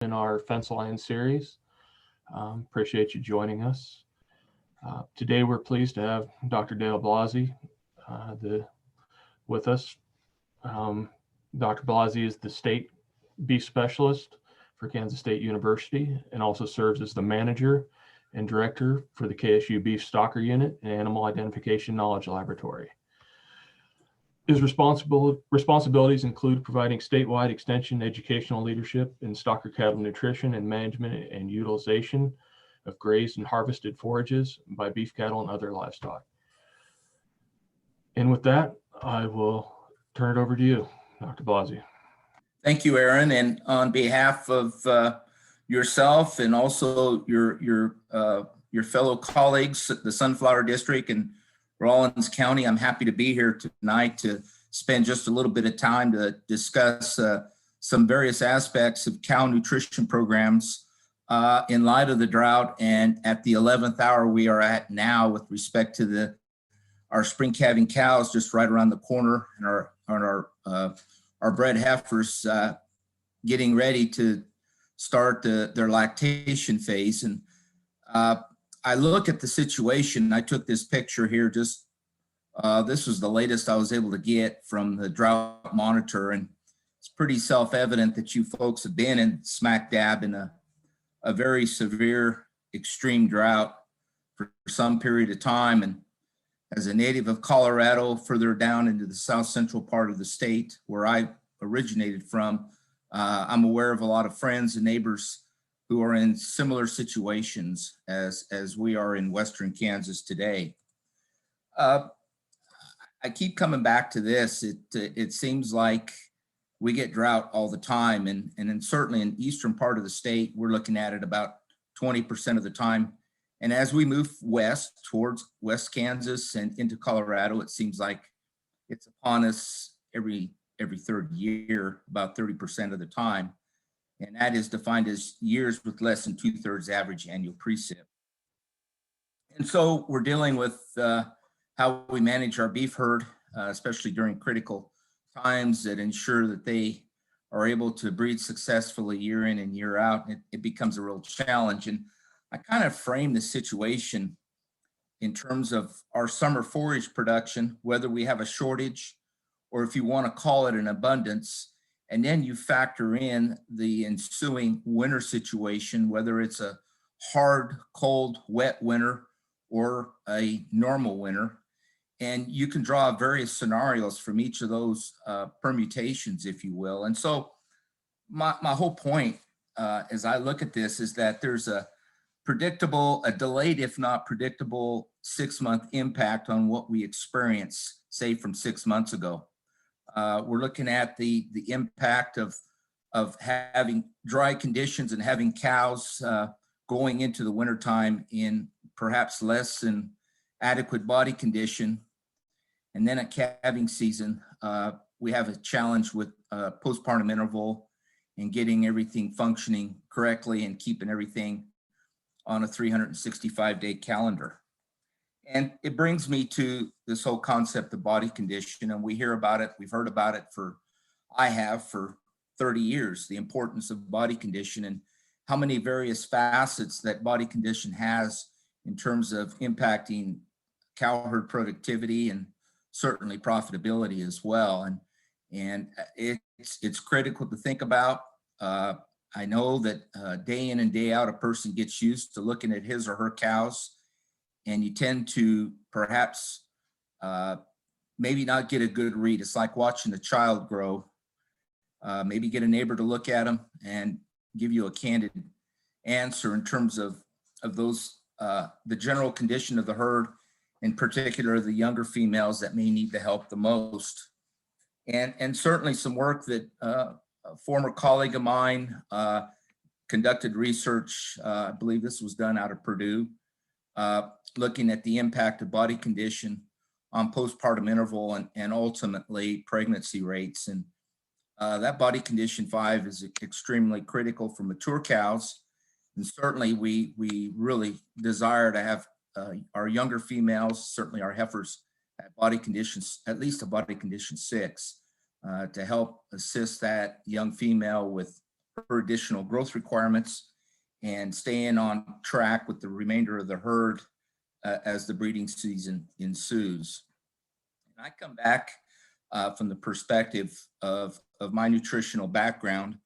in our fence line series. Appreciate you joining us. Today we're pleased to have Dr. Dale Blasi with us. Um, Dr. Blasi is the state beef specialist for Kansas State University and also serves as the manager and director for the KSU Beef Stocker Unit and Animal Identification Knowledge Laboratory. His responsibilities include providing statewide extension educational leadership in stocker cattle nutrition and management and utilization of grazed and harvested forages by beef cattle and other livestock. And with that, I will turn it over to you, Dr. Blasi. Thank you, Aaron. And on behalf of yourself and also your fellow colleagues at the Sunflower District and Rawlins County, I'm happy to be here tonight to spend just a little bit of time to discuss some various aspects of cow nutrition programs in light of the drought and at the 11th hour we are at now with respect to our spring calving cows just right around the corner and our bred heifers getting ready to start their lactation phase. And I look at the situation. I took this picture here this was the latest I was able to get from the drought monitor, and it's pretty self-evident that you folks have been in smack dab in a very severe extreme drought for some period of time. And as a native of Colorado, further down into the south central part of the state where I originated from, I'm aware of a lot of friends and neighbors who are in similar situations as we are in Western Kansas today. I keep coming back to this. It seems like we get drought all the time, and then certainly in the eastern part of the state, we're looking at it about 20% of the time. And as we move west towards West Kansas and into Colorado, it seems like it's upon us every third year, about 30% of the time. And that is defined as years with less than 2/3 average annual precip. And so we're dealing with how we manage our beef herd, especially during critical times that ensure that they are able to breed successfully year in and year out. It becomes a real challenge. And I kind of frame the situation in terms of our summer forage production, whether we have a shortage or if you want to call it an abundance. And then you factor in the ensuing winter situation, whether it's a hard, cold, wet winter or a normal winter. And you can draw various scenarios from each of those permutations, if you will. And so my whole point as I look at this is that there's a delayed, if not predictable, 6-month impact on what we experience, say, from 6 months ago. We're looking at the impact of having dry conditions and having cows going into the wintertime in perhaps less than adequate body condition. And then at calving season, we have a challenge with postpartum interval and getting everything functioning correctly and keeping everything on a 365-day calendar. And it brings me to this whole concept of body condition, and we hear about it, we've heard about it I have for 30 years, the importance of body condition and how many various facets that body condition has in terms of impacting cow herd productivity and certainly profitability as well. And it's critical to think about. I know that day in and day out, a person gets used to looking at his or her cows, and you tend to perhaps maybe not get a good read. It's like watching a child grow. Maybe get a neighbor to look at them and give you a candid answer in terms of those, the general condition of the herd, in particular the younger females that may need the help the most. And certainly some work that a former colleague of mine conducted research, I believe this was done out of Purdue, looking at the impact of body condition on postpartum interval and ultimately pregnancy rates. And that body condition 5 is extremely critical for mature cows. And certainly we really desire to have our younger females, certainly our heifers, at body conditions, at least a body condition 6, to help assist that young female with her additional growth requirements and staying on track with the remainder of the herd as the breeding season ensues. And I come back from the perspective of my nutritional background,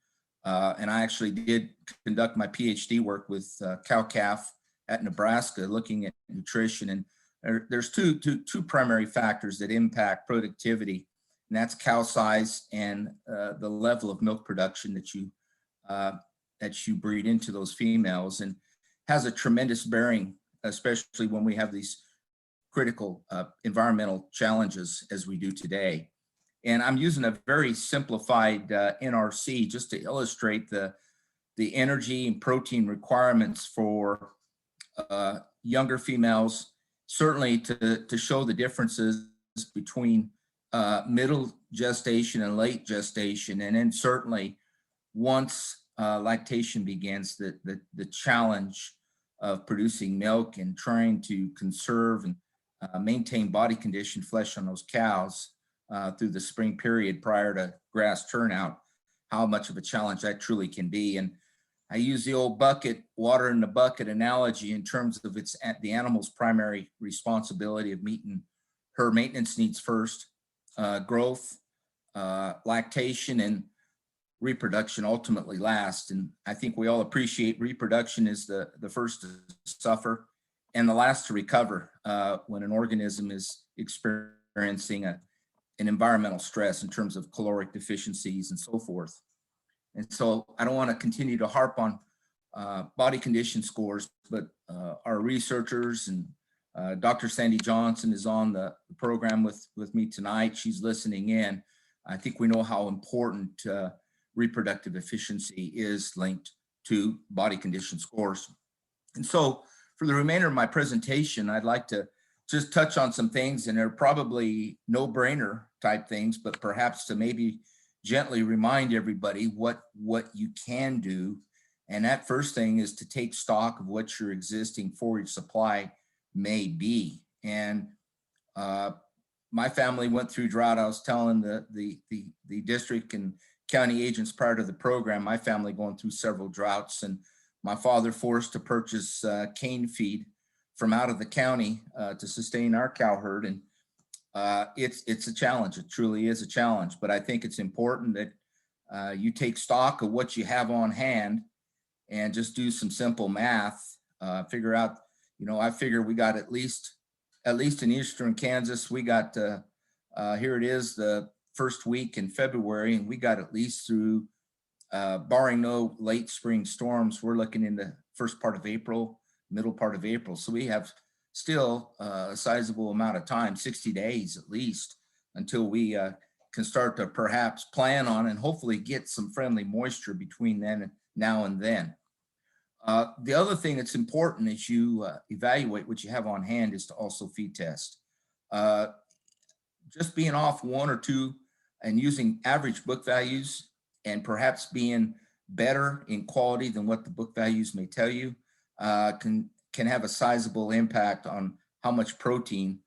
and I actually did conduct my PhD work with cow-calf at Nebraska, looking at nutrition. And there's two primary factors that impact productivity, and that's cow size and the level of milk production that you breed into those females, and has a tremendous bearing, especially when we have these critical environmental challenges as we do today. And I'm using a very simplified NRC just to illustrate the energy and protein requirements for younger females, certainly to show the differences between middle gestation and late gestation. And then certainly once lactation begins, the challenge of producing milk and trying to conserve and maintain body condition flesh on those cows through the spring period prior to grass turnout, how much of a challenge that truly can be. And I use the old bucket, water in the bucket analogy in terms of the animal's primary responsibility of meeting her maintenance needs first, growth, lactation, and reproduction ultimately last. And I think we all appreciate reproduction is the first to suffer and the last to recover when an organism is experiencing an environmental stress in terms of caloric deficiencies and so forth. And so I don't want to continue to harp on body condition scores, but our researchers and Dr. Sandy Johnson is on the program with me tonight. She's listening in. I think we know how important reproductive efficiency is linked to body condition scores. And so for the remainder of my presentation, I'd like to just touch on some things, and they're probably no-brainer type things, but perhaps to maybe gently remind everybody what you can do. And that first thing is to take stock of what your existing forage supply may be. And my family went through drought. I was telling the district and county agents prior to the program, my family going through several droughts, and my father forced to purchase cane feed from out of the county to sustain our cow herd. And it's a challenge. It truly is a challenge, but I think it's important that you take stock of what you have on hand and just do some simple math, figure out, I figure we got at least in Eastern Kansas, we got, here it is, the first week in February, and we got at least through, barring no late spring storms, we're looking in the first part of April, middle part of April. So we have still a sizable amount of time, 60 days at least, until we can start to perhaps plan on and hopefully get some friendly moisture between now and then. The other thing that's important as you evaluate what you have on hand is to also feed test. Just being off one or two and using average book values and perhaps being better in quality than what the book values may tell you can have a sizable impact on how much protein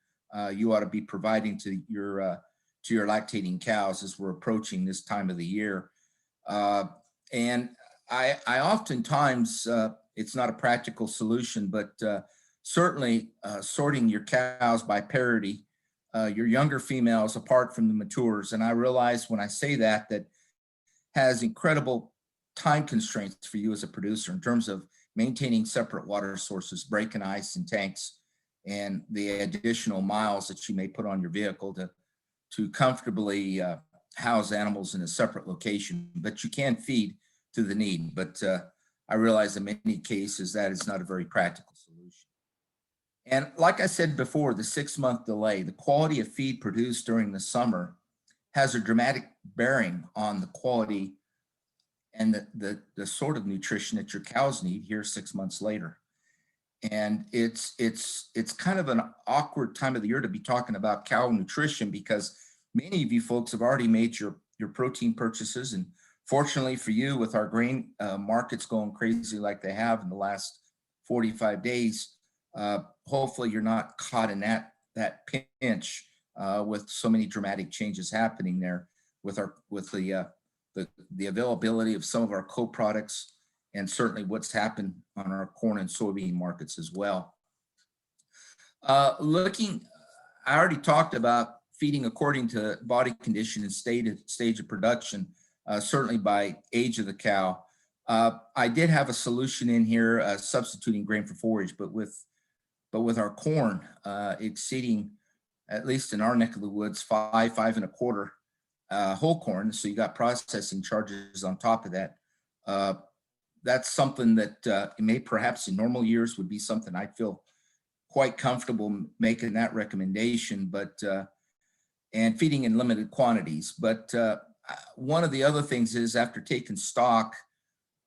you ought to be providing to your lactating cows as we're approaching this time of the year. And I oftentimes, it's not a practical solution, but certainly sorting your cows by parity, your younger females apart from the matures. And I realize when I say that has incredible time constraints for you as a producer in terms of maintaining separate water sources, breaking ice in tanks, and the additional miles that you may put on your vehicle to comfortably house animals in a separate location. But you can feed to the need. But I realize in many cases that is not a very practical solution. And like I said before, the 6-month delay, the quality of feed produced during the summer has a dramatic bearing on the quality and the sort of nutrition that your cows need here 6 months later. And it's kind of an awkward time of the year to be talking about cow nutrition, because many of you folks have already made your protein purchases. And fortunately for you, with our grain markets going crazy like they have in the last 45 days, hopefully you're not caught in that pinch with so many dramatic changes happening there with the the availability of some of our co-products, and certainly what's happened on our corn and soybean markets as well. I already talked about feeding according to body condition and stage of production, certainly by age of the cow. I did have a solution in here, substituting grain for forage, but with our corn exceeding, at least in our neck of the woods, 5.25 whole corn. So you got processing charges on top of that. That's something that may perhaps in normal years would be something I'd feel quite comfortable making that recommendation, but and feeding in limited quantities. But one of the other things is, after taking stock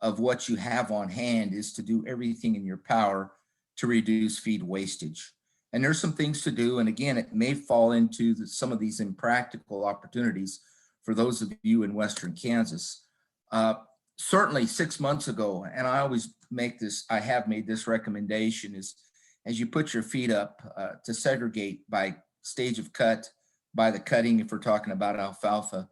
of what you have on hand, is to do everything in your power to reduce feed wastage. And there's some things to do. And again, it may fall into some of these impractical opportunities for those of you in Western Kansas. Certainly 6 months ago, and I have made this recommendation, is as you put your feed up to segregate by stage of cut, by the cutting, if we're talking about alfalfa,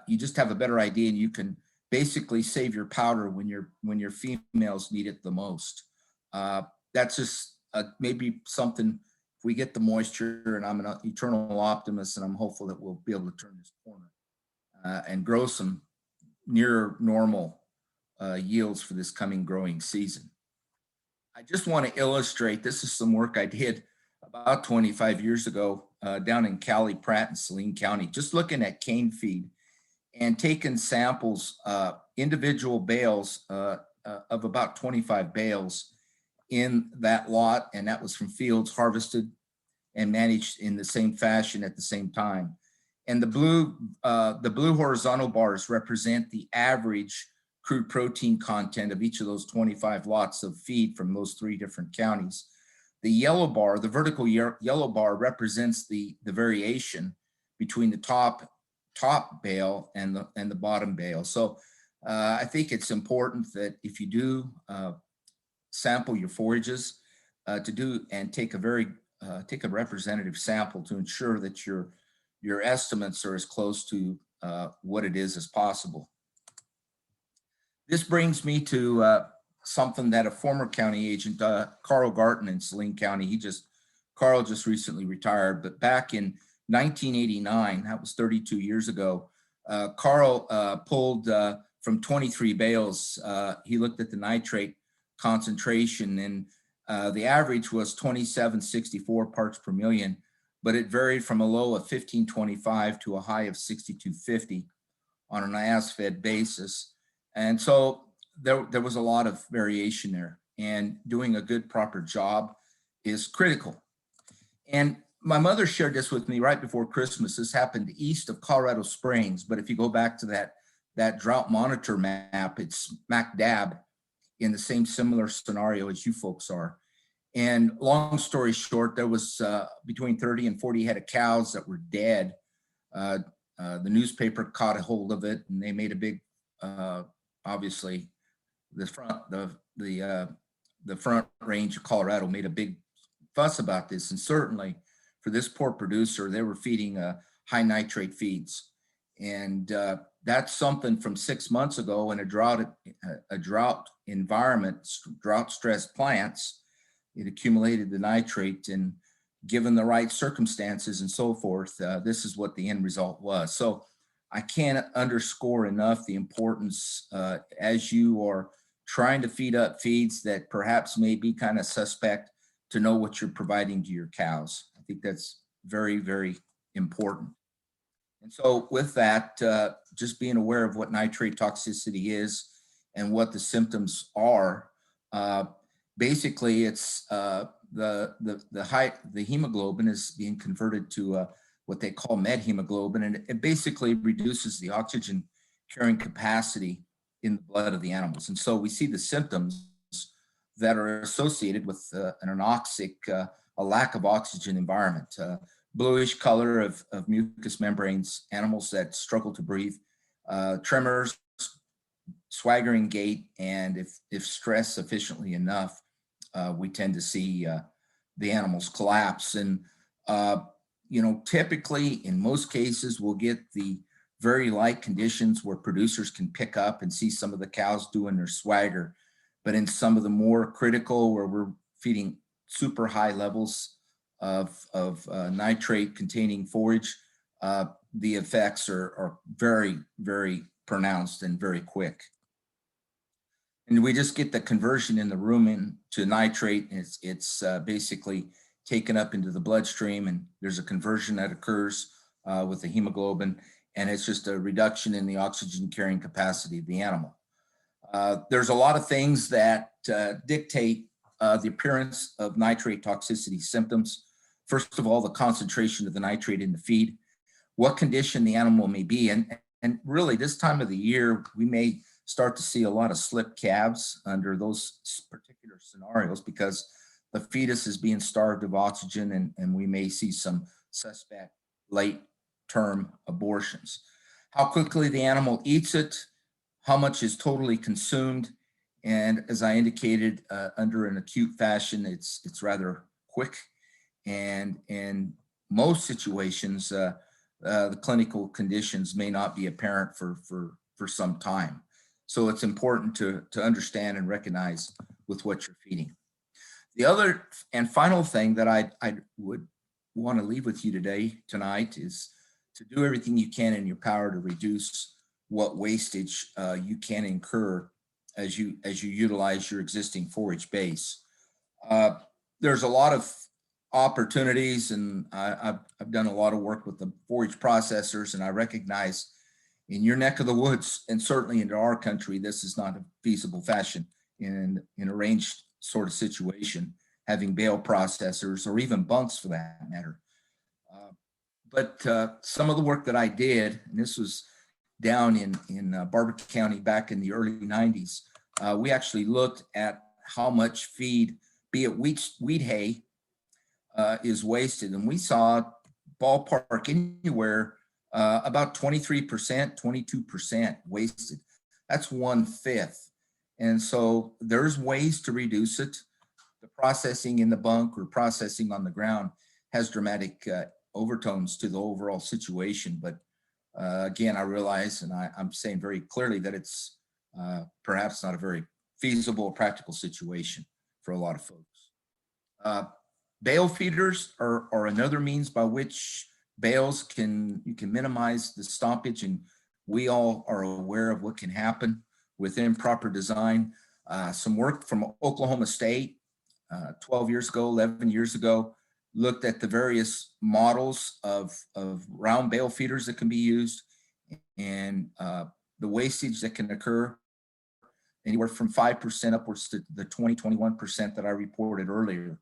you just have a better idea, and you can basically save your powder when your females need it the most. That's just maybe something, if we get the moisture, and I'm an eternal optimist, and I'm hopeful that we'll be able to turn this corner and grow some near normal yields for this coming growing season. I just want to illustrate, this is some work I did about 25 years ago down in Cali, Pratt, and Saline County, just looking at cane feed and taking samples, individual bales of about 25 bales in that lot, and that was from fields harvested and managed in the same fashion at the same time. And the blue horizontal bars represent the average crude protein content of each of those 25 lots of feed from those 3 different counties. The yellow bar, the vertical yellow bar, represents the variation between the top bale and the bottom bale. So I think it's important that if you do sample your forages, take a representative sample to ensure that your estimates are as close to what it is as possible. This brings me to something that a former county agent, Carl Garton in Saline County, Carl just recently retired, but back in 1989, that was 32 years ago, Carl pulled from 23 bales, he looked at the nitrate concentration, and the average was 2764 parts per million, but it varied from a low of 1525 to a high of 6250 on an as-fed basis. And so there was a lot of variation there, and doing a good, proper job is critical. And my mother shared this with me right before Christmas. This happened east of Colorado Springs, but if you go back to that drought monitor map, it's smack dab in the same similar scenario as you folks are. And long story short, there was between 30 and 40 head of cows that were dead. The newspaper caught a hold of it, and they made a big, obviously, the front range of Colorado made a big fuss about this. And certainly for this poor producer, they were feeding high nitrate feeds. And that's something from 6 months ago in a drought environment, drought stressed plants. It accumulated the nitrate, and given the right circumstances and so forth, this is what the end result was. So I can't underscore enough the importance as you are trying to feed up feeds that perhaps may be kind of suspect, to know what you're providing to your cows. I think that's very, very important. And so with that, just being aware of what nitrate toxicity is and what the symptoms are, basically it's the hemoglobin is being converted to what they call methemoglobin, and it basically reduces the oxygen carrying capacity in the blood of the animals. And so we see the symptoms that are associated with an anoxic, a lack of oxygen environment, bluish color of mucous membranes, animals that struggle to breathe, tremors, swaggering gait, and if stressed sufficiently enough, we tend to see the animals collapse. And typically in most cases we'll get the very light conditions where producers can pick up and see some of the cows doing their swagger. But in some of the more critical, where we're feeding super high levels of nitrate containing forage, the effects are very, very pronounced and very quick. And we just get the conversion in the rumen to nitrate. It's basically taken up into the bloodstream, and there's a conversion that occurs with the hemoglobin, and it's just a reduction in the oxygen carrying capacity of the animal. There's a lot of things that dictate the appearance of nitrate toxicity symptoms. First of all, the concentration of the nitrate in the feed, what condition the animal may be in, and really this time of the year, we may start to see a lot of slipped calves under those particular scenarios because the fetus is being starved of oxygen, and we may see some suspect late term abortions. How quickly the animal eats it, how much is totally consumed, and as I indicated, under an acute fashion, it's rather quick, and in most situations, the clinical conditions may not be apparent for some time. So it's important to understand and recognize with what you're feeding. The other and final thing that I would want to leave with you tonight is to do everything you can in your power to reduce what wastage you can incur as you utilize your existing forage base. There's a lot of opportunities, and I've done a lot of work with the forage processors, and I recognize in your neck of the woods, and certainly into our country, this is not a feasible fashion in a range sort of situation, having bale processors or even bunks for that matter. But some of the work that I did, and this was down in Barber County back in the early 90s, we actually looked at how much feed, be it wheat hay, is wasted. And we saw ballpark anywhere about 23%, 22% wasted. That's 1/5. And so there's ways to reduce it. The processing in the bunk or processing on the ground has dramatic overtones to the overall situation. But again, I realize, and I'm saying very clearly that it's perhaps not a very feasible or practical situation for a lot of folks. Bale feeders are another means by which bales you can minimize the stoppage, and we all are aware of what can happen with improper design. Some work from Oklahoma State 12 years ago, 11 years ago, looked at the various models of round bale feeders that can be used, and the wastage that can occur anywhere from 5% upwards to the 20-21% that I reported earlier.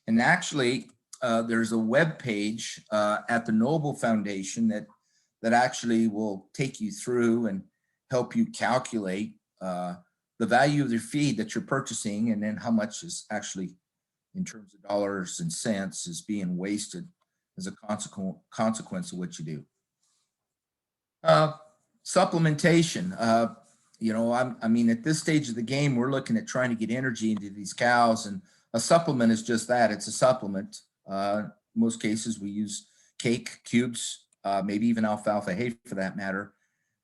And actually, there's a web page at the Noble Foundation that actually will take you through and help you calculate the value of your feed that you're purchasing, and then how much is actually, in terms of dollars and cents, is being wasted as a consequence of what you do. Supplementation. I mean, at this stage of the game, we're looking at trying to get energy into these cows, and a supplement is just that. It's a supplement. In most cases, we use cake cubes, maybe even alfalfa hay for that matter.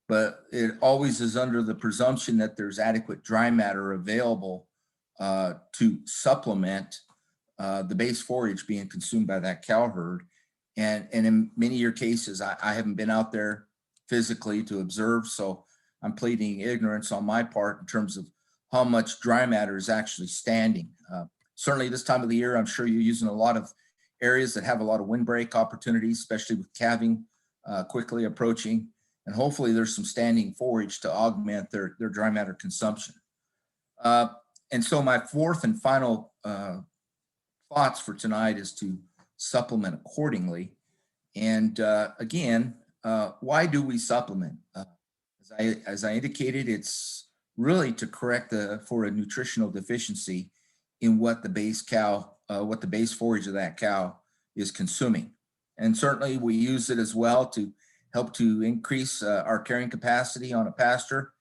But it always is under the presumption that there's adequate dry matter available to supplement the base forage being consumed by that cow herd. And in many of your cases, I haven't been out there physically to observe, so I'm pleading ignorance on my part in terms of how much dry matter is actually standing. Certainly this time of the year, I'm sure you're using a lot of areas that have a lot of windbreak opportunities, especially with calving quickly approaching. And hopefully there's some standing forage to augment their dry matter consumption. And so my fourth and final thoughts for tonight is to supplement accordingly. And again, why do we supplement? As I indicated, it's really to correct for a nutritional deficiency in what the base forage of that cow is consuming. And certainly we use it as well to help to increase our carrying capacity on a pasture.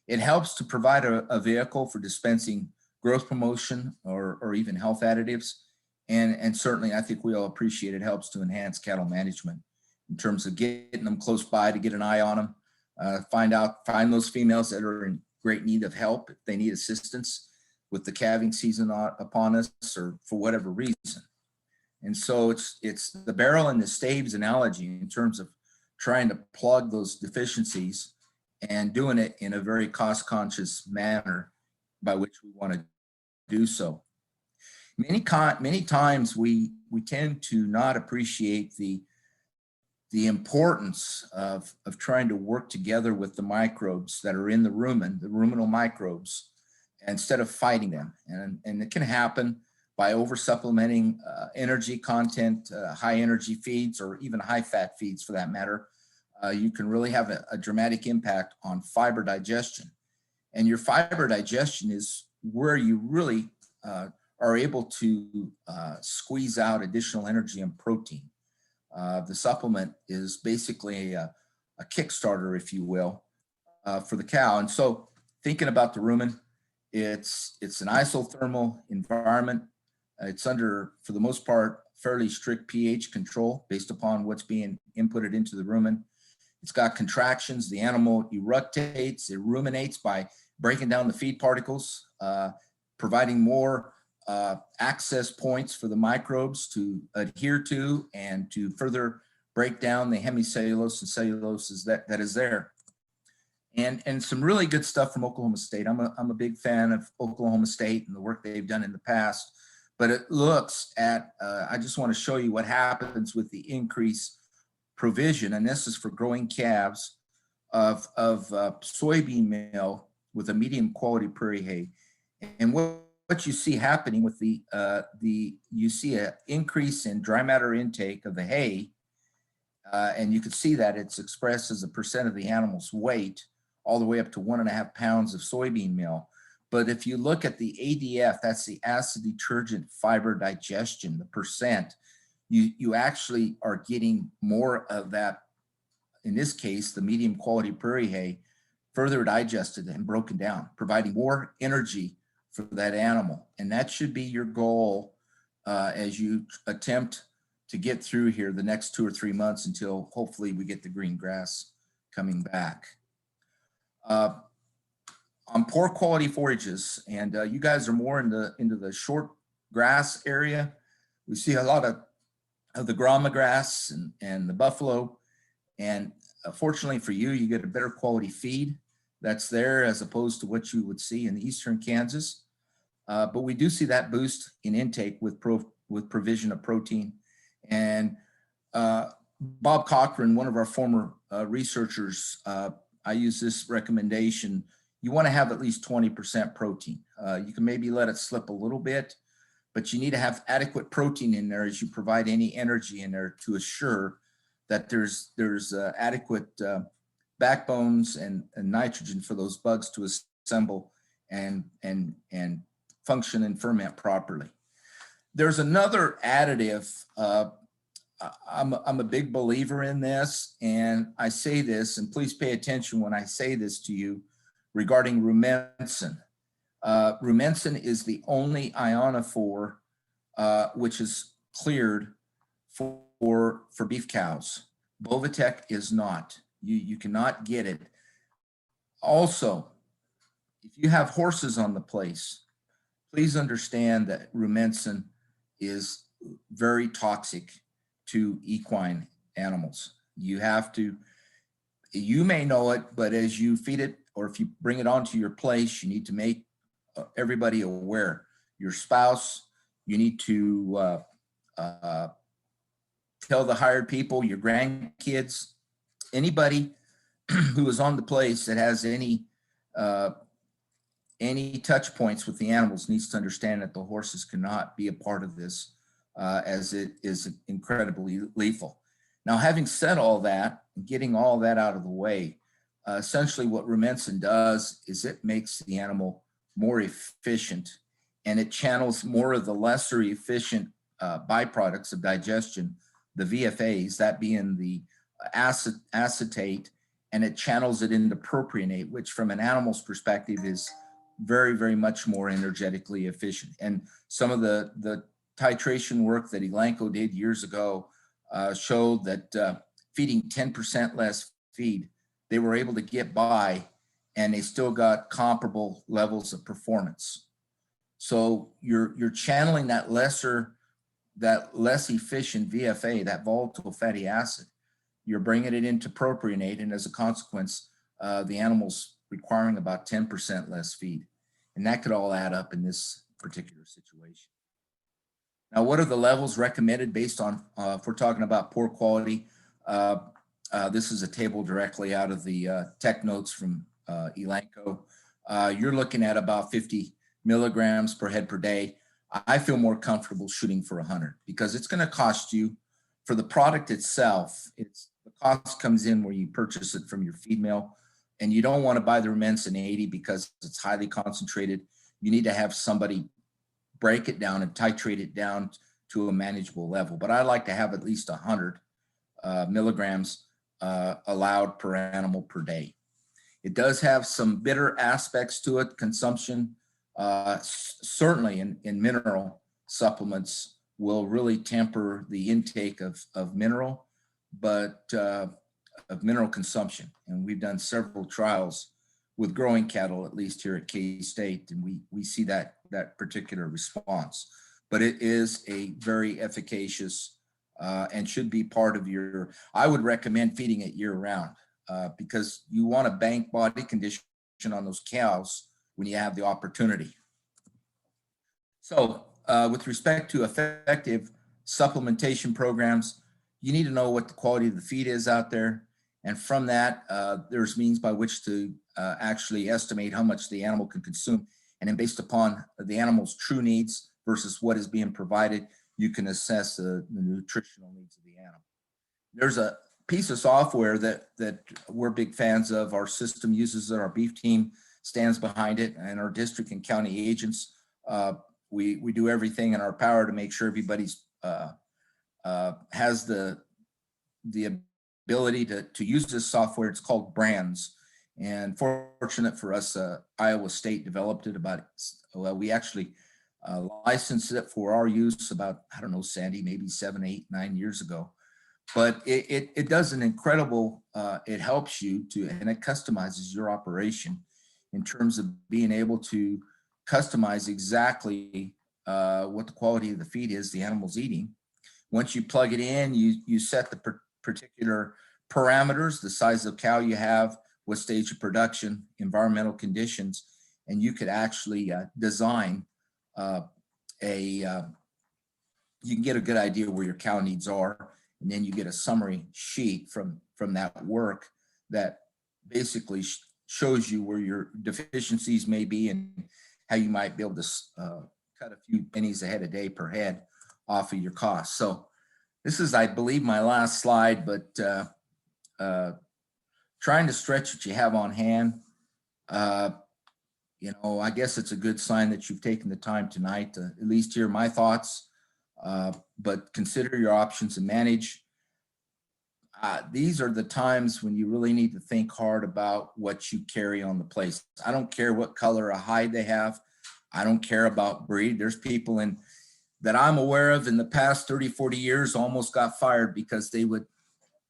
It helps to provide a vehicle for dispensing growth promotion or even health additives. And certainly I think we all appreciate it helps to enhance cattle management in terms of getting them close by to get an eye on them, find those females that are in great need of help if they need assistance with the calving season upon us or for whatever reason. And so it's the barrel and the staves analogy in terms of trying to plug those deficiencies and doing it in a very cost-conscious manner by which we want to do so. Many times we tend to not appreciate the importance of trying to work together with the microbes that are in the ruminal microbes, instead of fighting them. And it can happen by over-supplementing energy content, high energy feeds, or even high fat feeds for that matter. You can really have a dramatic impact on fiber digestion. And your fiber digestion is where you really are able to squeeze out additional energy and protein. The supplement is basically a Kickstarter, if you will, for the cow. And so thinking about the rumen, it's an isothermal environment. It's under, for the most part, fairly strict pH control based upon what's being inputted into the rumen. It's got contractions. The animal eructates, it ruminates by breaking down the feed particles, providing more access points for the microbes to adhere to and to further break down the hemicellulose and cellulose that is there. And some really good stuff from Oklahoma State. I'm a big fan of Oklahoma State and the work they've done in the past, but it looks at, I just want to show you what happens with the increased provision, and this is for growing calves, of soybean meal with a medium quality prairie hay. And what you see happening with you see an increase in dry matter intake of the hay, and you can see that it's expressed as a percent of the animal's weight, all the way up to 1.5 pounds of soybean meal. But if you look at the ADF, that's the acid detergent fiber digestion, the percent, you actually are getting more of that, in this case, the medium quality prairie hay, further digested and broken down, providing more energy for that animal. And that should be your goal as you attempt to get through here the next 2 or 3 months until hopefully we get the green grass coming back. On poor quality forages, and you guys are more into the short grass area, we see a lot of the grama grass and the buffalo. And fortunately for you, you get a better quality feed that's there as opposed to what you would see in eastern Kansas. But we do see that boost in intake with provision of protein. And Bob Cochran, one of our former researchers, I use this recommendation. You want to have at least 20% protein. You can maybe let it slip a little bit, but you need to have adequate protein in there as you provide any energy in there to assure that there's adequate backbones and nitrogen for those bugs to assemble and function and ferment properly. There's another additive. I'm a big believer in this, and I say this, and please pay attention when I say this to you regarding rumensin. Rumensin is the only ionophore which is cleared for beef cows. Bovatec is not. You cannot get it. Also, if you have horses on the place, please understand that rumensin is very toxic to equine animals. You may know it, but as you feed it, or if you bring it onto your place, you need to make everybody aware. Your spouse, you need to tell the hired people, your grandkids, anybody who is on the place that has any touch points with the animals needs to understand that the horses cannot be a part of this, as it is incredibly lethal. Now, having said all that, getting all that out of the way, essentially what rumensin does is it makes the animal more efficient, and it channels more of the lesser efficient byproducts of digestion, the VFAs, that being the acetate, and it channels it into propionate, which from an animal's perspective is very, very much more energetically efficient. And some of the titration work that Elanco did years ago showed that feeding 10% less feed, they were able to get by and they still got comparable levels of performance. So you're channeling that less efficient VFA, that volatile fatty acid. You're bringing it into propionate, and as a consequence, the animal's requiring about 10% less feed. And that could all add up in this particular situation. Now, what are the levels recommended based on, if we're talking about poor quality? This is a table directly out of the tech notes from Elanco. You're looking at about 50 milligrams per head per day. I feel more comfortable shooting for 100 because it's going to cost you for the product itself. The cost comes in where you purchase it from your feed mill, and you don't want to buy the rumensin 80 because it's highly concentrated. You need to have somebody break it down and titrate it down to a manageable level. But I like to have at least 100 milligrams allowed per animal per day. It does have some bitter aspects to it. Consumption, certainly in mineral supplements, will really temper the intake of mineral, but of mineral consumption. And we've done several trials with growing cattle, at least here at K-State, and we see that particular response. But it is a very efficacious and should be part of your, I would recommend feeding it year round because you want to bank body condition on those cows when you have the opportunity. So with respect to effective supplementation programs, you need to know what the quality of the feed is out there. And from that, there's means by which to actually estimate how much the animal can consume. And then based upon the animal's true needs versus what is being provided, you can assess the nutritional needs of the animal. There's a piece of software that we're big fans of. Our system uses it, our beef team stands behind it, and our district and county agents. We do everything in our power to make sure everybody's has the ability to use this software. It's called Brands. And fortunate for us, Iowa State developed it we actually licensed it for our use about, I don't know, Sandy, maybe 7, 8, 9 years ago. But it does an incredible, it helps you and it customizes your operation in terms of being able to customize exactly what the quality of the feed is the animal's eating. Once you plug it in, you set the particular parameters, the size of cow you have, what stage of production, environmental conditions, and you could actually design you can get a good idea where your cow needs are, and then you get a summary sheet from that work that basically shows you where your deficiencies may be and how you might be able to cut a few pennies a head a day per head off of your costs. So this is, I believe, my last slide, but trying to stretch what you have on hand. I guess it's a good sign that you've taken the time tonight to at least hear my thoughts, but consider your options and manage. These are the times when you really need to think hard about what you carry on the place. I don't care what color of hide they have. I don't care about breed. There's people that I'm aware of in the past 30, 40 years almost got fired because they would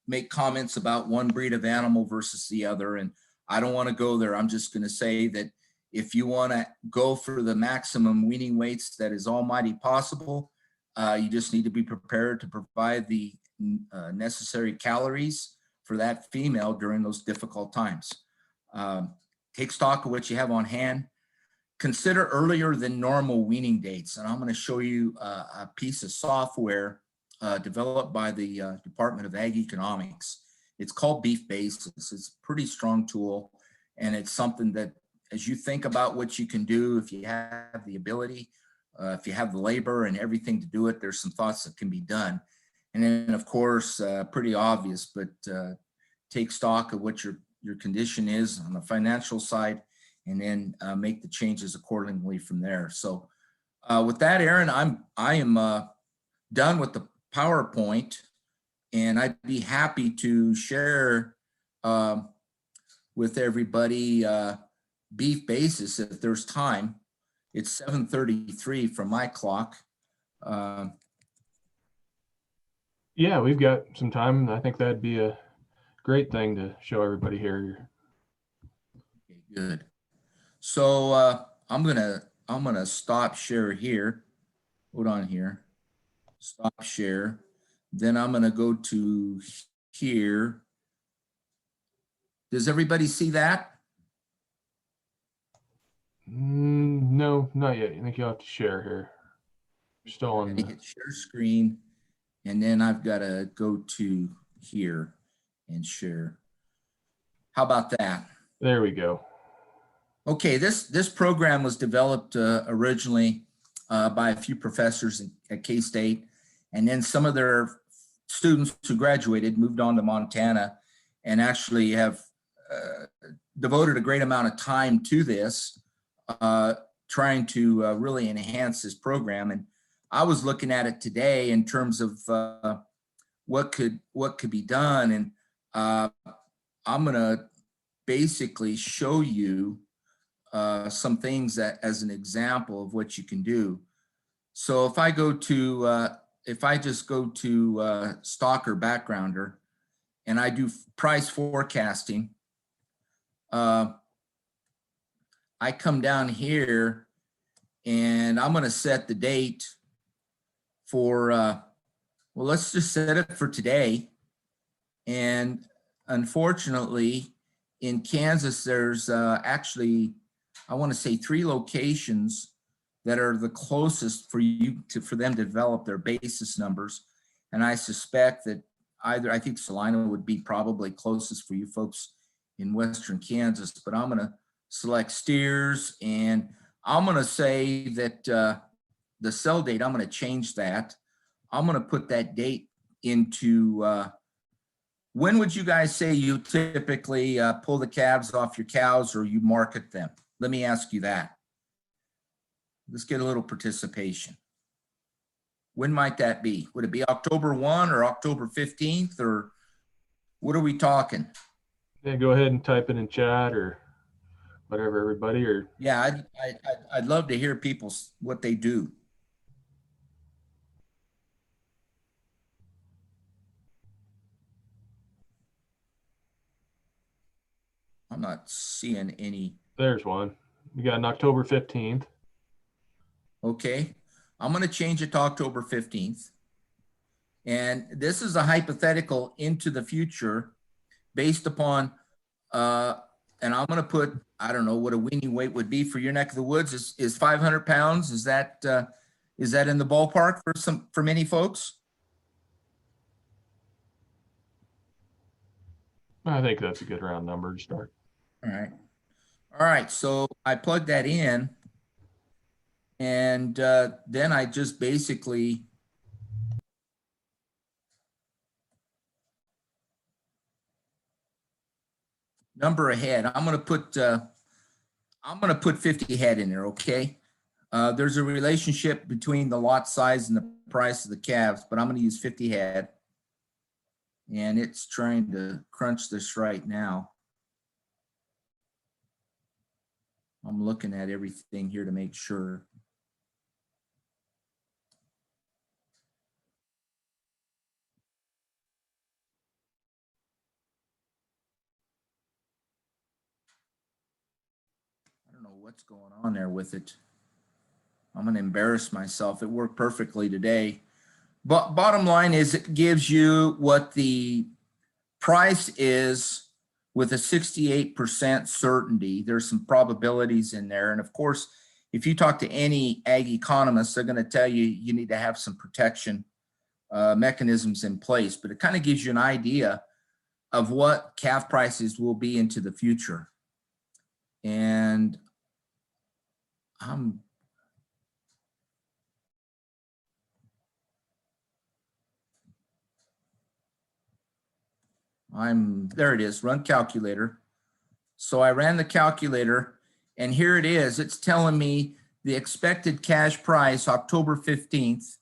make comments about one breed of animal versus the other. And I don't want to go there. I'm just going to say that if you want to go for the maximum weaning weights that is almighty possible, you just need to be prepared to provide the necessary calories for that female during those difficult times. Take stock of what you have on hand. Consider earlier than normal weaning dates. And I'm going to show you a piece of software developed by the Department of Ag Economics. It's called Beef Basis. It's a pretty strong tool. And it's something that as you think about what you can do, if you have the ability, if you have the labor and everything to do it, there's some thoughts that can be done. And then, of course, pretty obvious, but take stock of what your condition is on the financial side, and then make the changes accordingly from there. So with that, Aaron, I am done with the PowerPoint, and I'd be happy to share with everybody Beef Basis if there's time. It's 7:33 from my clock. Yeah, we've got some time. I think that'd be a great thing to show everybody here. Okay, good. So I'm gonna stop share here. Hold on here. Stop share. Then I'm gonna go to here. Does everybody see that? No, not yet. I think you'll have to share here. You're still I on gotta the. hit share screen, and then I've got to go to here and share. How about that? There we go. Okay, this program was developed originally by a few professors at K-State, and then some of their students who graduated moved on to Montana and actually have devoted a great amount of time to this, trying to really enhance this program. And I was looking at it today in terms of what could be done, and I'm gonna basically show you some things that as an example of what you can do. So if I go to, if I just go to Stalker Backgrounder and I do price forecasting, I come down here and I'm going to set the date for, well, let's just set it for today. And unfortunately, in Kansas, there's actually, I want to say 3 locations that are the closest for them to develop their basis numbers. And I suspect that I think Salina would be probably closest for you folks in Western Kansas, but I'm going to select steers, and I'm going to say that the sell date, I'm going to change that. I'm going to put that date into, when would you guys say you typically pull the calves off your cows or you market them? Let me ask you that. Let's get a little participation. When might that be? Would it be October 1 or October 15th, or what are we talking? Yeah, go ahead and type it in chat or whatever, everybody. Or Yeah, I'd love to hear people's what they do. I'm not seeing any. there's one. We got an October 15th. Okay, I'm going to change it to October 15th. And this is a hypothetical into the future based upon, and I'm going to put, I don't know what a weaning weight would be for your neck of the woods. Is 500 pounds? Is that in the ballpark for many folks? I think that's a good round number to start. All right. All right. So I plug that in, and then I just basically number ahead. I'm going to put 50 head in there. Okay. There's a relationship between the lot size and the price of the calves, but I'm going to use 50 head. And it's trying to crunch this right now. I'm looking at everything here to make sure. I don't know what's going on there with it. I'm going to embarrass myself. It worked perfectly today. But bottom line is it gives you what the price is with a 68% certainty. There's some probabilities in there. And of course, if you talk to any ag economist, they're going to tell you you need to have some protection mechanisms in place. But it kind of gives you an idea of what calf prices will be into the future. And there it is, run calculator. So I ran the calculator, and here it is. It's telling me the expected cash price October 15th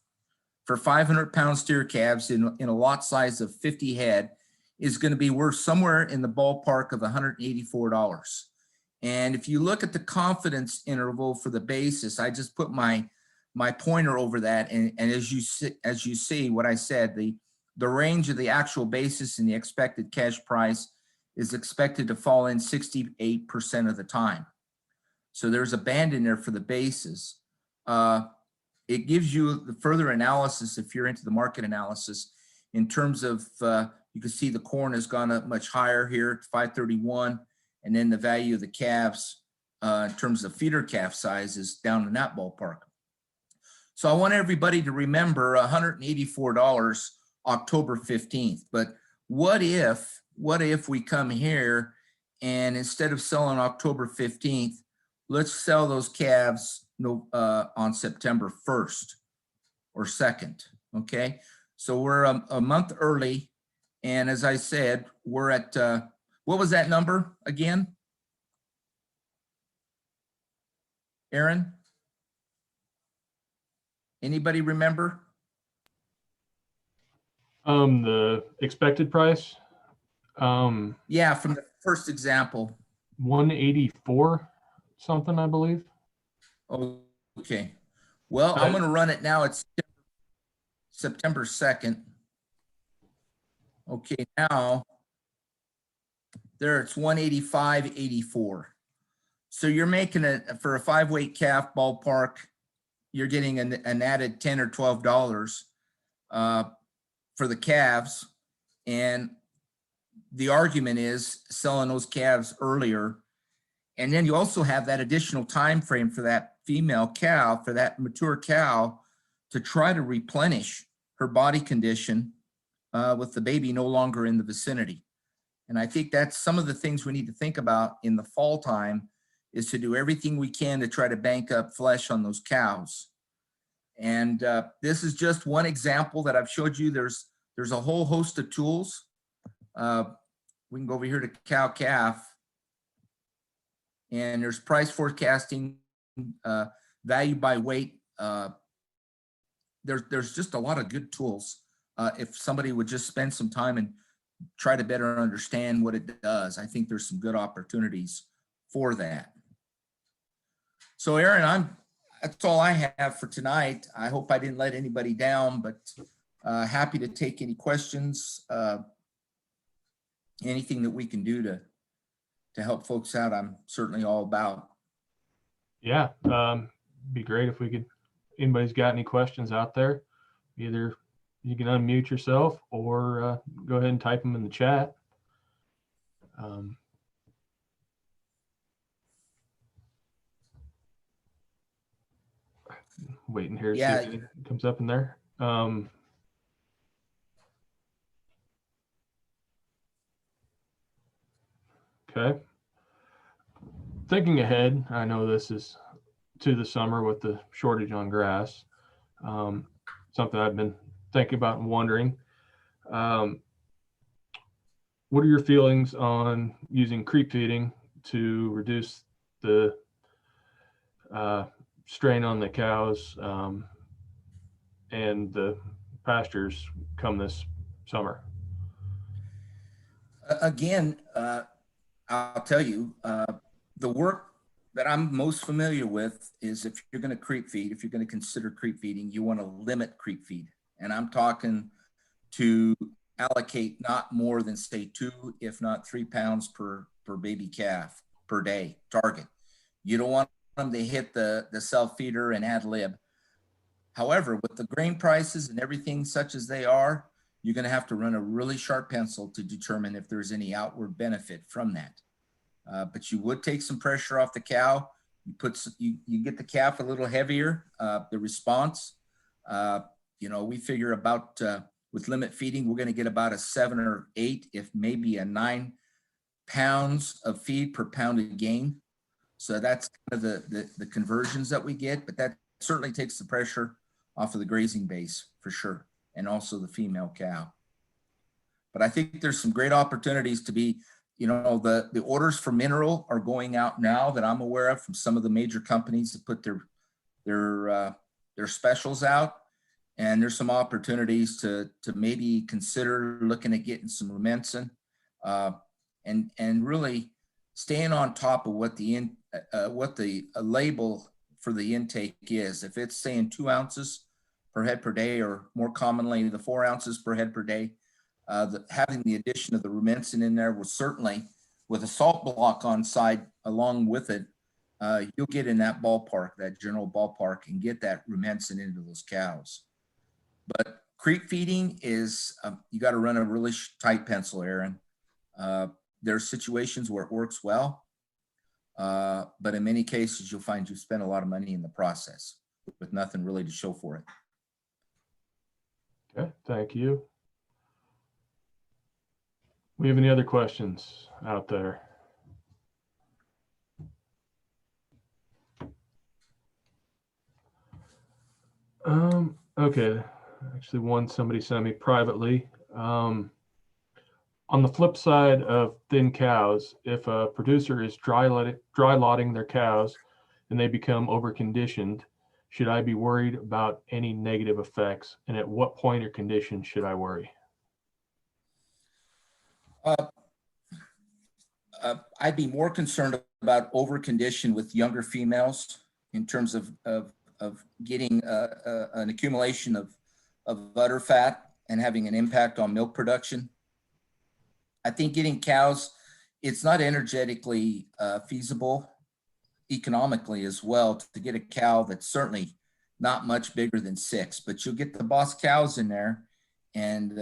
for 500-pound steer calves in a lot size of 50 head is going to be worth somewhere in the ballpark of $184. And if you look at the confidence interval for the basis, I just put my pointer over that, and as you see what I said, the the range of the actual basis and the expected cash price is expected to fall in 68% of the time. So there's a band in there for the basis. It gives you the further analysis if you're into the market analysis in terms of, you can see the corn has gone up much higher here at 531, and then the value of the calves in terms of feeder calf size is down in that ballpark. So I want everybody to remember $184 October 15th. But what if we come here and instead of selling October 15th, let's sell those calves on September 1st or 2nd, okay? So we're a month early. And as I said, we're at, what was that number again? Aaron? Anybody remember? The expected price? Yeah, from the first example. 184 something, I believe. Oh, okay. Well, I'm going to run it now. It's September 2nd. Okay, now there it's 185.84. So you're making it for a 5-weight calf ballpark. You're getting an added $10 or $12 for the calves, and the argument is selling those calves earlier. And then you also have that additional time frame for that female cow, for that mature cow, to try to replenish her body condition with the baby no longer in the vicinity. And I think that's some of the things we need to think about in the fall time, is to do everything we can to try to bank up flesh on those cows. And this is just one example that I've showed you. There's a whole host of tools. We can go over here to cow calf, and there's price forecasting, value by weight. There's just a lot of good tools. If somebody would just spend some time and try to better understand what it does, I think there's some good opportunities for that. So Aaron, that's all I have for tonight. I hope I didn't let anybody down, but happy to take any questions. Anything that we can do to help folks out, I'm certainly all about. Yeah, be great if we could, anybody's got any questions out there, either you can unmute yourself or go ahead and type them in the chat. Waiting here to see if anything comes up in there. Okay. Thinking ahead, I know this is to the summer with the shortage on grass. Something I've been thinking about and wondering. What are your feelings on using creep feeding to reduce the strain on the cows and the pastures come this summer? Again, I'll tell you, the work that I'm most familiar with is if you're going to creep feed, if you're going to consider creep feeding, you want to limit creep feed. And I'm talking to allocate not more than, say, 2, if not 3 pounds per baby calf per day target. You don't want them to hit the self-feeder and ad lib. However, with the grain prices and everything such as they are, you're going to have to run a really sharp pencil to determine if there's any outward benefit from that. But you would take some pressure off the cow. You get the calf a little heavier, the response. We figure about, with limit feeding, we're going to get about a 7 or 8, if maybe a 9 pounds of feed per pound of gain. So that's kind of the conversions that we get, but that certainly takes the pressure off of the grazing base for sure, and also the female cow. But I think there's some great opportunities to be, the orders for mineral are going out now that I'm aware of from some of the major companies that put their specials out. And there's some opportunities to maybe consider looking at getting some rumensin, and really staying on top of what the label for the intake is. If it's saying 2 ounces per head per day, or more commonly the 4 ounces per head per day. Having the addition of the rumensin in there will certainly, with a salt block on side along with it, you'll get in that ballpark, that general ballpark, and get that rumensin into those cows. But creep feeding is, you got to run a really tight pencil, Aaron. There are situations where it works well, but in many cases, you'll find you spend a lot of money in the process with nothing really to show for it. Okay, thank you. We have any other questions out there? Okay, actually somebody sent me privately. On the flip side of thin cows, if a producer is dry lotting their cows and they become overconditioned, should I be worried about any negative effects? And at what point or condition should I worry? I'd be more concerned about overcondition with younger females in terms of getting an accumulation of udder fat and having an impact on milk production. I think getting cows, it's not energetically feasible economically as well to get a cow that's certainly not much bigger than 6, but you'll get the boss cows in there, and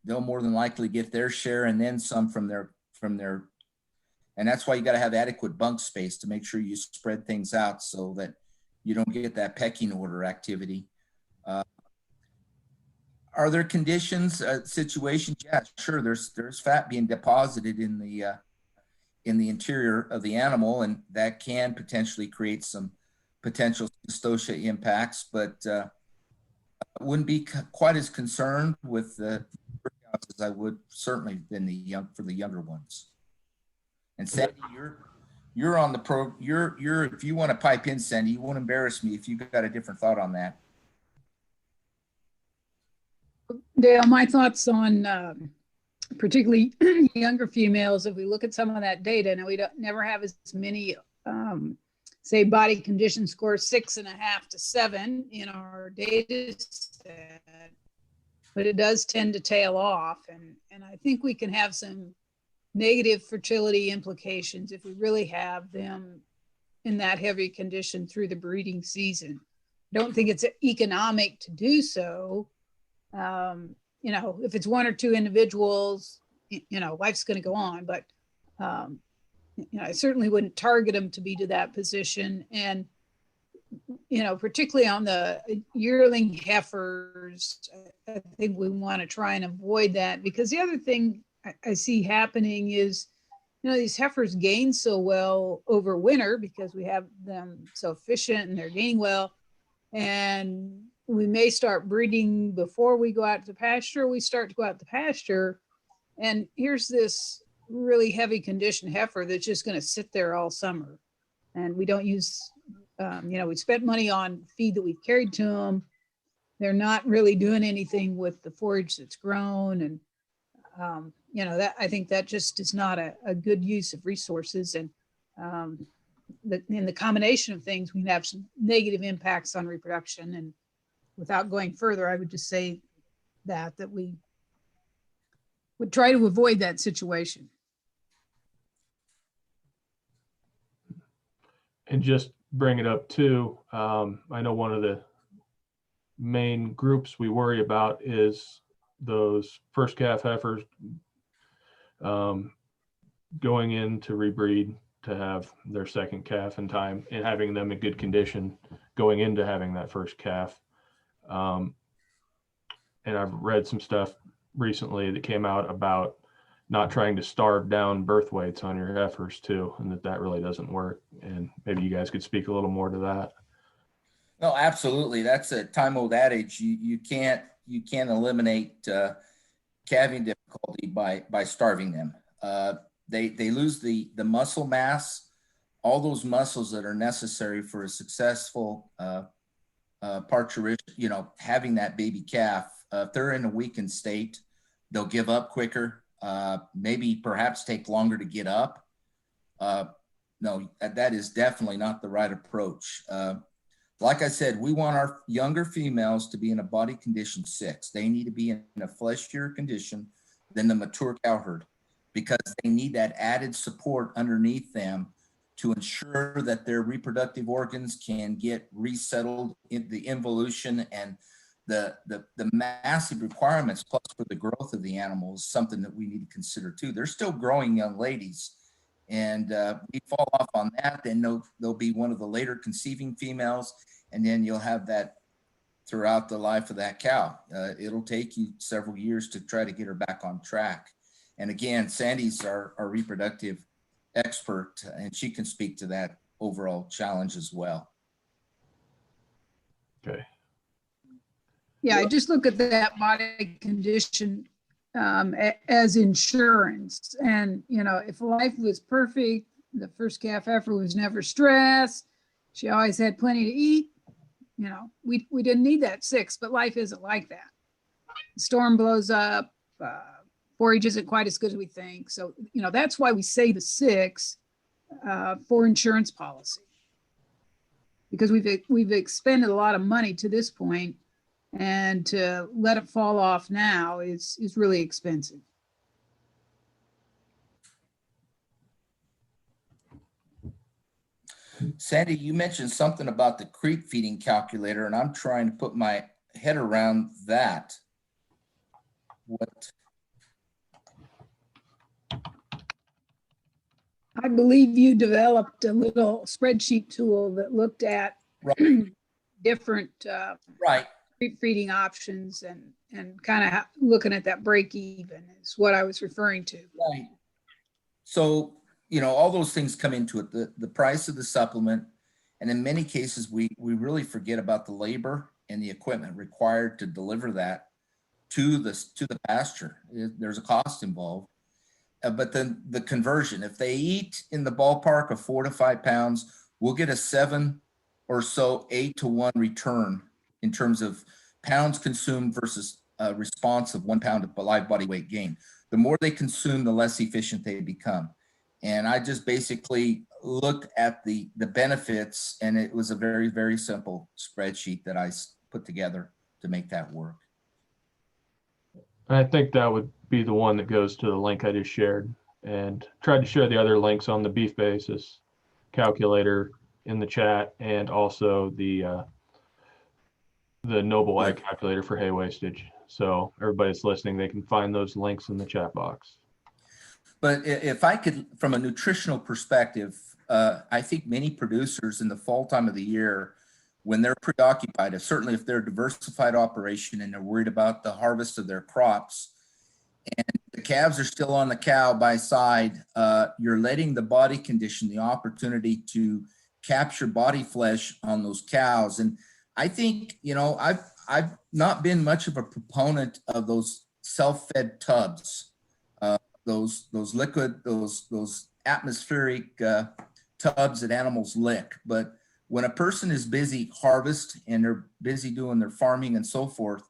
they'll more than likely get their share and then some from their, and that's why you got to have adequate bunk space to make sure you spread things out so that you don't get that pecking order activity. Are there conditions, situations? Yeah, sure. There's fat being deposited in the interior of the animal, and that can potentially create some potential dystocia impacts. But I wouldn't be quite as concerned with the as I would certainly than for the younger ones. And Sandy, you're on the you're if you want to pipe in, Sandy, you won't embarrass me if you got a different thought on that. Dale, my thoughts on particularly younger females, if we look at some of that data, and we never have as many, say, body condition score 6.5 to 7 in our data set, but it does tend to tail off. And I think we can have some negative fertility implications if we really have them in that heavy condition through the breeding season. I don't think it's economic to do so. You know, if it's 1 or 2 individuals, you know, life's going to go on, but, you know, I certainly wouldn't target them to be to that position. And, you know, particularly on the yearling heifers, I think we want to try and avoid that, because the other thing I see happening is, you know, these heifers gain so well over winter because we have them so efficient and they're gaining well. And we may start breeding before we go out to pasture. We start to go out to pasture, and here's this really heavy condition heifer that's just going to sit there all summer. And we don't use, you know, we spent money on feed that we've carried to them. They're not really doing anything with the forage that's grown. And, you know, that I think that just is not a good use of resources. And in the combination of things, we can have some negative impacts on reproduction. And without going further, I would just say that we would try to avoid that situation. And just bring it up too, I know one of the main groups we worry about is those first calf heifers going in to rebreed to have their second calf in time, and having them in good condition going into having that first calf. And I've read some stuff recently that came out about not trying to starve down birth weights on your heifers too, and that really doesn't work. And maybe you guys could speak a little more to that. No, absolutely. That's a time-old adage. You can't eliminate calving difficulty by starving them. They lose the muscle mass, all those muscles that are necessary for a successful parturition, you know, having that baby calf. If they're in a weakened state, they'll give up quicker, maybe perhaps take longer to get up. No, that is definitely not the right approach. The like I said, we want our younger females to be in a body condition 6. They need to be in a fleshier condition than the mature cow herd, because they need that added support underneath them to ensure that their reproductive organs can get resettled in the involution, and the massive requirements plus for the growth of the animal is something that we need to consider too. They're still growing young ladies, and we fall off on that. Then they'll be one of the later conceiving females, and then you'll have that throughout the life of that cow. It'll take you several years to try to get her back on track. And again, Sandy's our reproductive expert, and she can speak to that overall challenge as well. Okay. Yeah, I just look at that body condition as insurance. And, you know, if life was perfect, the first calf heifer was never stressed, she always had plenty to eat, you know, we didn't need that 6, but life isn't like that. The storm blows up, forage isn't quite as good as we think. So, you know, that's why we say the 6 for insurance policy, because we've expended a lot of money to this point, and to let it fall off now is really expensive. Sandy, you mentioned something about the creep feeding calculator, and I'm trying to put my head around that. What? I believe you developed a little spreadsheet tool that looked at Right. different Right. creep feeding options, and kind of looking at that break even is what I was referring to. Right. So, you know, all those things come into it, the price of the supplement. And in many cases, we really forget about the labor and the equipment required to deliver that to the pasture. There's a cost involved. But then the conversion, if they eat in the ballpark of 4 to 5 pounds, we'll get a 7 or so 8 to 1 return in terms of pounds consumed versus a response of 1 pound of live body weight gain. The more they consume, the less efficient they become. And I just basically looked at the benefits, and it was a very, very simple spreadsheet that I put together to make that work. I think that would be the one that goes to the link I just shared, and tried to share the other links on the beef basis calculator in the chat, and also the noble ag calculator for hay wastage. So everybody that's listening, they can find those links in the chat box. But if I could, from a nutritional perspective, I think many producers in the fall time of the year, when they're preoccupied, certainly if they're a diversified operation and they're worried about the harvest of their crops, and the calves are still on the cow by side, you're letting the body condition the opportunity to capture body flesh on those cows. And I think, you know, I've not been much of a proponent of those self-fed tubs, those liquid, those atmospheric tubs that animals lick. But when a person is busy harvest and they're busy doing their farming and so forth,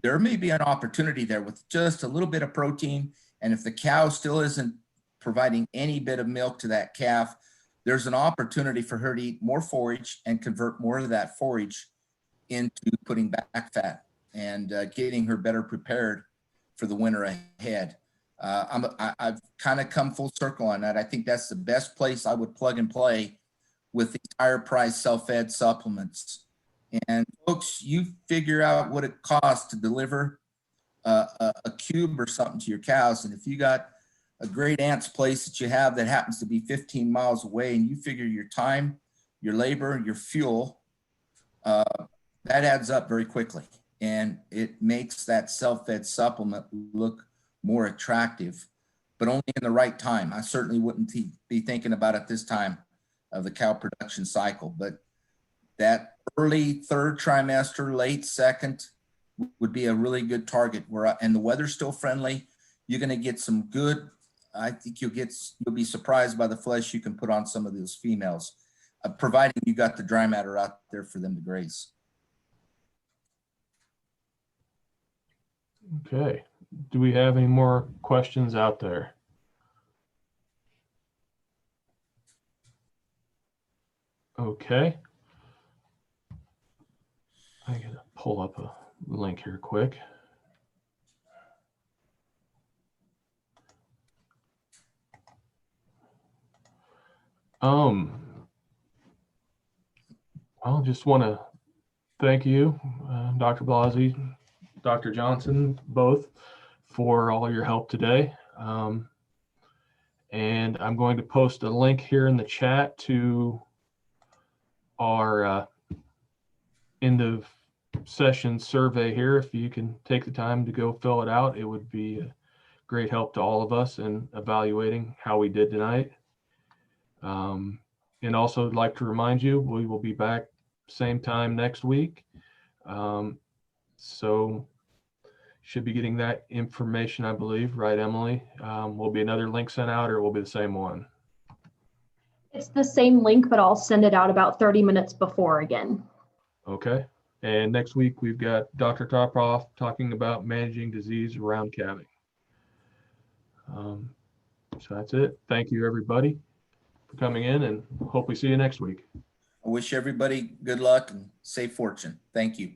there may be an opportunity there with just a little bit of protein. And if the cow still isn't providing any bit of milk to that calf, there's an opportunity for her to eat more forage and convert more of that forage into putting back fat and getting her better prepared for the winter ahead. I've kind of come full circle on that. I think that's the best place I would plug and play with these higher price self-fed supplements. And folks, you figure out what it costs to deliver a cube or something to your cows. And if you got a great aunt's place that you have that happens to be 15 miles away, and you figure your time, your labor, your fuel, that adds up very quickly. And it makes that self-fed supplement look more attractive, but only in the right time. I certainly wouldn't be thinking about it this time of the cow production cycle, but that early 3rd trimester, late 2nd would be a really good target and the weather's still friendly. You're going to get some good, I think you'll be surprised by the flesh you can put on some of those females, providing you got the dry matter out there for them to graze. Okay. Do we have any more questions out there? Okay. I gotta pull up a link here quick. I just want to thank you, Dr. Blasi, Dr. Johnson, both, for all your help today. And I'm going to post a link here in the chat to our end of session survey here. If you can take the time to go fill it out, it would be a great help to all of us in evaluating how we did tonight. And also I'd like to remind you, we will be back same time next week. So should be getting that information, I believe, right, Emily? Will be another link sent out, or it will be the same one? It's the same link, but I'll send it out about 30 minutes before again. Okay. And next week, we've got Dr. Toproff talking about managing disease around calving. So that's it. Thank you, everybody, for coming in, and hope we see you next week. I wish everybody good luck and safe fortune. Thank you.